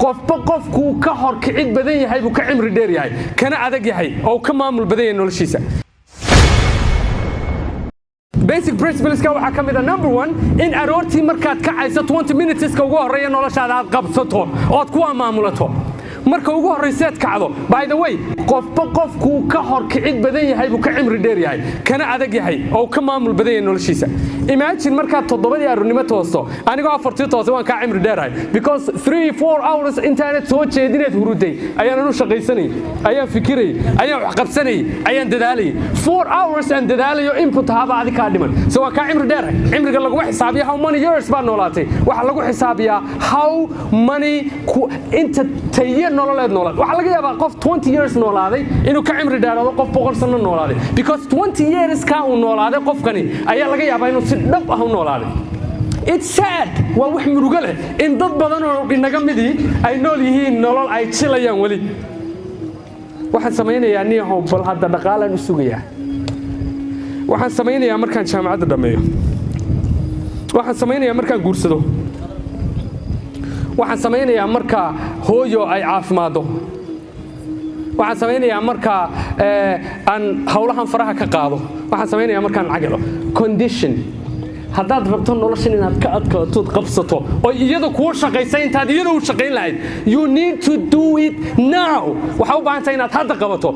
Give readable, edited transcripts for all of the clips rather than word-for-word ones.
qofba qofku ka hor kicid badan yahay buu ka cimri dheer yahay kana adag yahay oo ka maamul badan yahay noloshiisa basic principles ka waxa kamid ah number 1 in aroortii markaad ka cayso 20 minutes ka ugu horeeya noloshaada aad qabsato oo aad ku maamulato marka ugu horeyseed kacdo by the way qofba qofku ka hor kicid badan yahay buu ka cimri dheer yahay kana adag yahay oo ka maamul badan yahay noloshiisa imagine marka 7 aroornimo toosto anigoo 4 tooso waan ka cimri dheerahay because 3-4 hours internet soo jeedineed huruday ayaan u shaqaysanay ayaan fikiray ayaan wax qabsanay ayaan dadaalay 4 hours aan dadaalayo input haba adiga ka dhiman so waan ka cimri dheerahay cimriga lagu xisaabiyo how many years baa noolaatay waxa lagu xisaabiyaa how many inta tayo nololeed waxa laga yaabaa qof 20 years noolaaday inuu ka cimri dheeraado qof 100 sano noolaaday because 20 years ka uu noolaaday qofkani ayaa laga yaabaa inuu si dhab ah u noolaaday it's sad waa wax murugo leh in dad badan oo inaga midii ay nool yihiin nolol ay jilayaan wali waxaan sameeynayaa niyahow bal hadda dhaqaalan u sugayaa waxaan sameeynayaa markaan jaamacadda dhameeyo waxaan sameeynayaa markaan guursado waxaan sameeynayaa marka hooyo ay caafimaado waxaan sameeynayaa marka aan hawlahan faraha ka qaado waxaan sameeynayaa markaan cagalo condition haddaad rabto noloshan inaad ka adkaato qabsato oo iyada ku shaqaysan intaad iyada u shaqayn lahayd you need to do it now waxa u baahan tahay inaad hadda qabato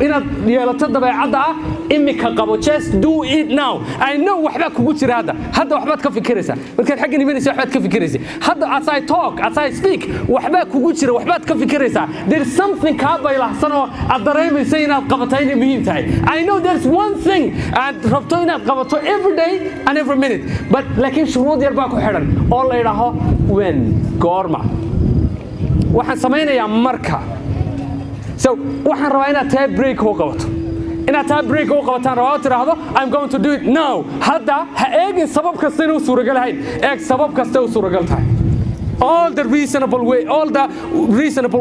inaad yeelato dabeecadda ah imika qabo just do it now I know waxba kugu jira hadda waxbaad ka fikiraysaa markaad xagga nimanaysa waxbaad ka fikiraysaa hadda as I talk as I speak waxba kugu jira waxbaad ka fikiraysaa there is something ka baylahsan oo aad dareemayso inaad qabato inay muhiim tahay I know there's one thing aad rabto inaad qabato every day and every minute but laakiin shuruud yar baa ku xidhan oo la yiraahdo when goorma waxaan sameeynayaa marka so waxaan rabaa inaad tahay break oo qabato inaad tahay break oo qabataan rabaa tiraahdo I'm going to do it now hadda ha eegin sabab kasta inuu suuragal yahay eeg sabab kasta oo suuragal tahay all the reasonable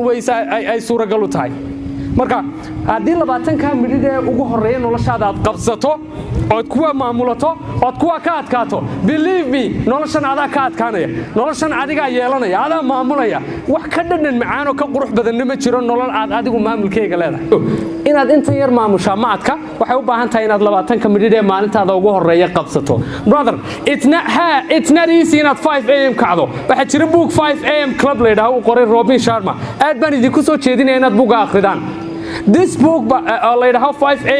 ways ay suuragal u tahay marka haddii 20 ka midid ee ugu horeeya noloshaada aad qabsato oo kuwa maamulato oo kuwa ka adkaato believe me noloshan adaa ka adkaanaya noloshan adiga yeelanaya adaa maamulaya wax ka dhadhan macaan oo ka qurux badan ma jiro nolol aad adigu maamulkeega leedahay inaad inta yar maamusha maadka waxay u baahan tahay inaad 20 ka midid ee maalintaada ugu horeeya qabsato brother it's not easy inaad 5 am kacdo waxa jira book 5 am club leedahay oo qoray Robin Sharma aad baan idinku soo jeedinaya inaad buuga akhridaan this book later how 5 am